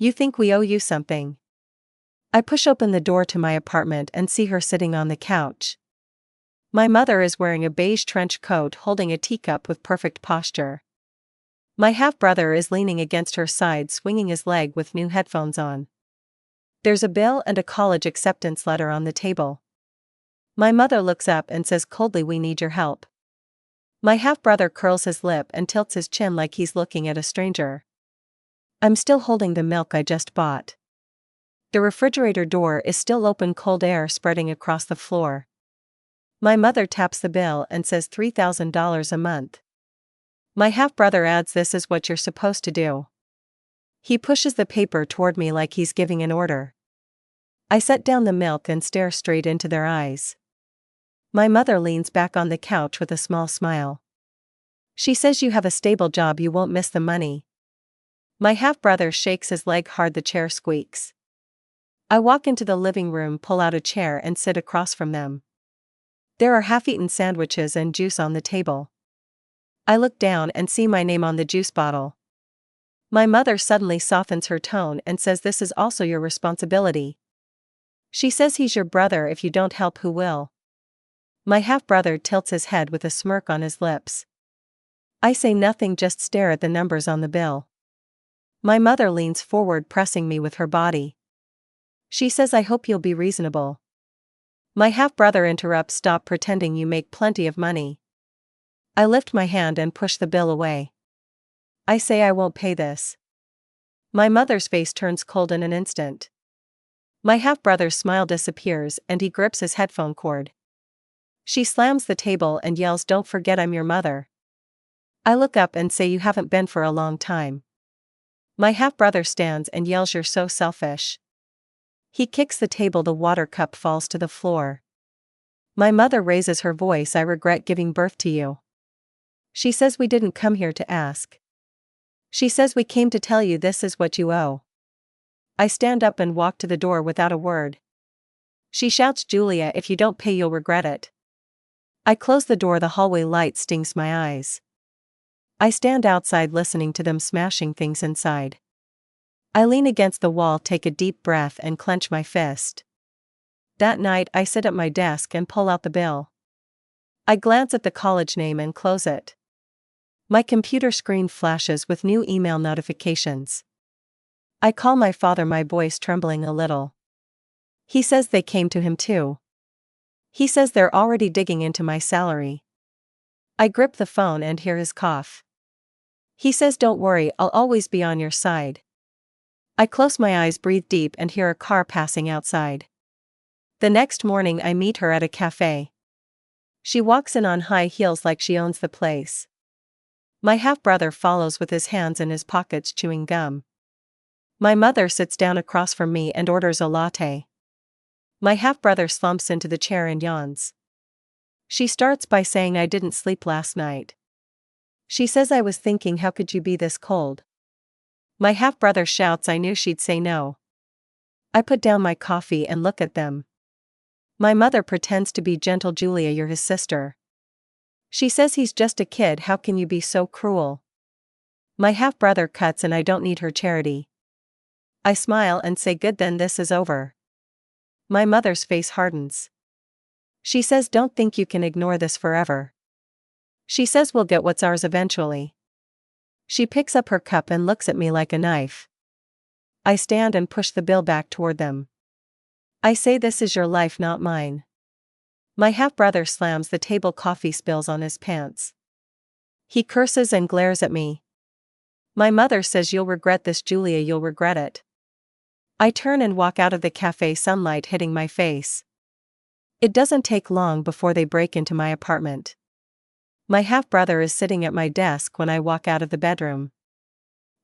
You think we owe you something? I push open the door to my apartment and see her sitting on the couch. My mother is wearing a beige trench coat holding a teacup with perfect posture. My half-brother is leaning against her side swinging his leg with new headphones on. There's a bill and a college acceptance letter on the table. My mother looks up and says coldly, "We need your help." My half-brother curls his lip and tilts his chin like he's looking at a stranger. I'm still holding the milk I just bought. The refrigerator door is still open, cold air spreading across the floor. My mother taps the bill and says $3,000 a month. My half-brother adds, "This is what you're supposed to do." He pushes the paper toward me like he's giving an order. I set down the milk and stare straight into their eyes. My mother leans back on the couch with a small smile. She says, "You have a stable job, you won't miss the money." My half-brother shakes his leg hard, the chair squeaks. I walk into the living room, pull out a chair and sit across from them. There are half-eaten sandwiches and juice on the table. I look down and see my name on the juice bottle. My mother suddenly softens her tone and says, "This is also your responsibility." She says, "He's your brother, if you don't help, who will?" My half-brother tilts his head with a smirk on his lips. I say nothing, just stare at the numbers on the bill. My mother leans forward, pressing me with her body. She says, "I hope you'll be reasonable." My half-brother interrupts, "Stop pretending, you make plenty of money." I lift my hand and push the bill away. I say, "I won't pay this." My mother's face turns cold in an instant. My half-brother's smile disappears and he grips his headphone cord. She slams the table and yells, "Don't forget I'm your mother." I look up and say, "You haven't been for a long time." My half-brother stands and yells, "You're so selfish." He kicks the table, the water cup falls to the floor. My mother raises her voice, "I regret giving birth to you." She says, "We didn't come here to ask." She says, "We came to tell you this is what you owe." I stand up and walk to the door without a word. She shouts, "Julia, if you don't pay you'll regret it." I close the door, the hallway light stings my eyes. I stand outside listening to them smashing things inside. I lean against the wall, take a deep breath and clench my fist. That night I sit at my desk and pull out the bill. I glance at the college name and close it. My computer screen flashes with new email notifications. I call my father, my voice trembling a little. He says they came to him too. He says they're already digging into my salary. I grip the phone and hear his cough. He says, "Don't worry, I'll always be on your side." I close my eyes, breathe deep and hear a car passing outside. The next morning I meet her at a cafe. She walks in on high heels like she owns the place. My half-brother follows with his hands in his pockets chewing gum. My mother sits down across from me and orders a latte. My half-brother slumps into the chair and yawns. She starts by saying, "I didn't sleep last night." She says, "I was thinking, how could you be this cold?" My half-brother shouts, "I knew she'd say no." I put down my coffee and look at them. My mother pretends to be gentle, "Julia, you're his sister." She says, "He's just a kid, how can you be so cruel?" My half-brother cuts in, "I don't need her charity." I smile and say, "Good, then this is over." My mother's face hardens. She says, "Don't think you can ignore this forever." She says, "We'll get what's ours eventually." She picks up her cup and looks at me like a knife. I stand and push the bill back toward them. I say, "This is your life, not mine." My half-brother slams the table, coffee spills on his pants. He curses and glares at me. My mother says, "You'll regret this, Julia, you'll regret it." I turn and walk out of the cafe, sunlight hitting my face. It doesn't take long before they break into my apartment. My half-brother is sitting at my desk when I walk out of the bedroom.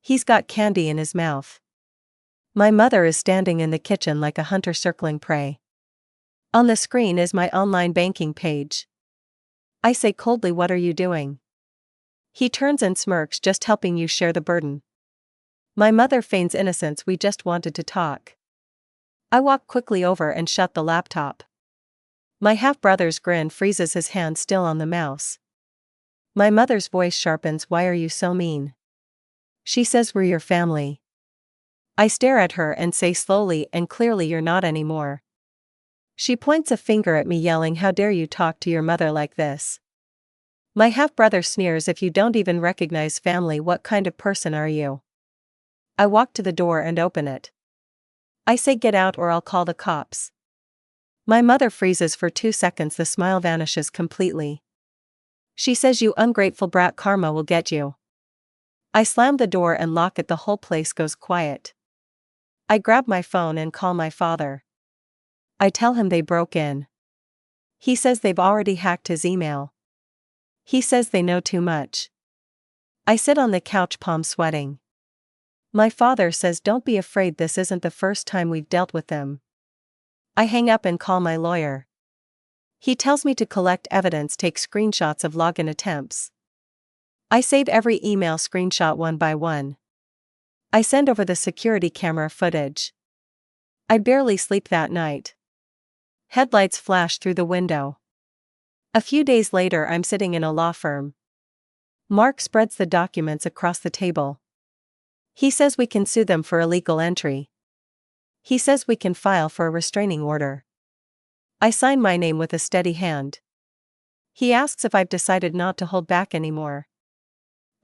He's got candy in his mouth. My mother is standing in the kitchen like a hunter circling prey. On the screen is my online banking page. I say coldly, "What are you doing?" He turns and smirks, "Just helping you share the burden." My mother feigns innocence, "We just wanted to talk." I walk quickly over and shut the laptop. My half-brother's grin freezes, his hand still on the mouse. My mother's voice sharpens, "Why are you so mean?" She says, "We're your family." I stare at her and say slowly and clearly, "You're not anymore." She points a finger at me, yelling, "How dare you talk to your mother like this?" My half-brother sneers, "If you don't even recognize family, what kind of person are you?" I walk to the door and open it. I say, "Get out or I'll call the cops." My mother freezes for 2 seconds, the smile vanishes completely. She says, "You ungrateful brat, karma will get you." I slam the door and lock it. The whole place goes quiet. I grab my phone and call my father. I tell him they broke in. He says they've already hacked his email. He says they know too much. I sit on the couch, palms sweating. My father says, "Don't be afraid, this isn't the first time we've dealt with them." I hang up and call my lawyer. He tells me to collect evidence, take screenshots of login attempts. I save every email screenshot one by one. I send over the security camera footage. I barely sleep that night. Headlights flash through the window. A few days later, I'm sitting in a law firm. Mark spreads the documents across the table. He says we can sue them for illegal entry. He says we can file for a restraining order. I sign my name with a steady hand. He asks if I've decided not to hold back anymore.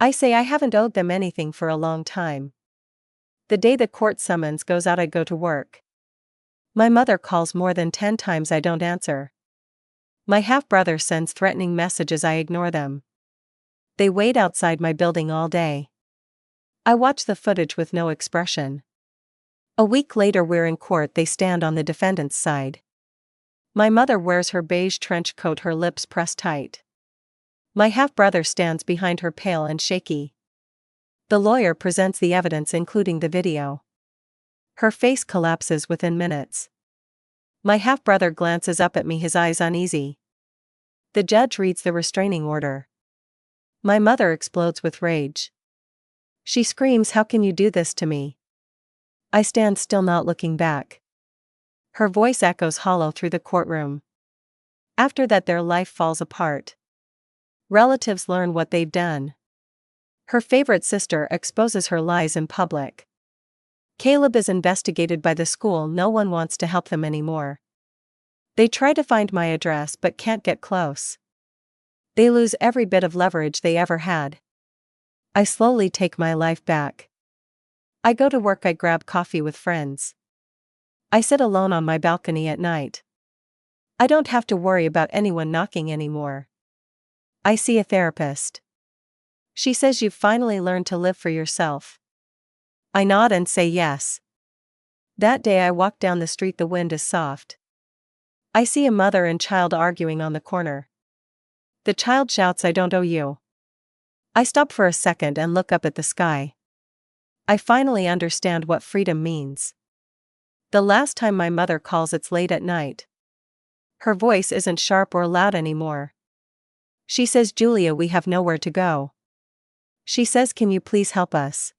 I say I haven't owed them anything for a long time. The day the court summons goes out, I go to work. My mother calls more than 10 times, I don't answer. My half-brother sends threatening messages, I ignore them. They wait outside my building all day. I watch the footage with no expression. A week later, we're in court. They stand on the defendant's side. My mother wears her beige trench coat, her lips pressed tight. My half-brother stands behind her, pale and shaky. The lawyer presents the evidence, including the video. Her face collapses within minutes. My half-brother glances up at me, his eyes uneasy. The judge reads the restraining order. My mother explodes with rage. She screams, "How can you do this to me?" I stand still, not looking back. Her voice echoes hollow through the courtroom. After that, their life falls apart. Relatives learn what they've done. Her favorite sister exposes her lies in public. Caleb is investigated by the school. No one wants to help them anymore. They try to find my address but can't get close. They lose every bit of leverage they ever had. I slowly take my life back. I go to work. I grab coffee with friends. I sit alone on my balcony at night. I don't have to worry about anyone knocking anymore. I see a therapist. She says, "You've finally learned to live for yourself." I nod and say yes. That day I walk down the street. The wind is soft. I see a mother and child arguing on the corner. The child shouts, "I don't owe you." I stop for a second and look up at the sky. I finally understand what freedom means. The last time my mother calls, it's late at night. Her voice isn't sharp or loud anymore. She says, "Julia, we have nowhere to go." She says, "Can you please help us?"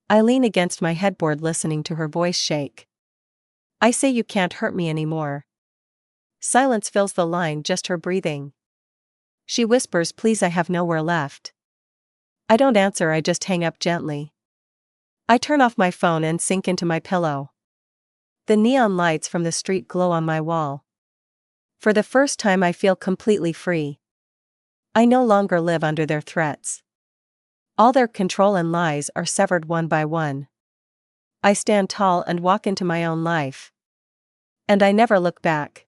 I lean against my headboard, listening to her voice shake. I say, "You can't hurt me anymore." Silence fills the line, just her breathing. She whispers, "Please, I have nowhere left." I don't answer, I just hang up gently. I turn off my phone and sink into my pillow. The neon lights from the street glow on my wall. For the first time, I feel completely free. I no longer live under their threats. All their control and lies are severed one by one. I stand tall and walk into my own life. And I never look back.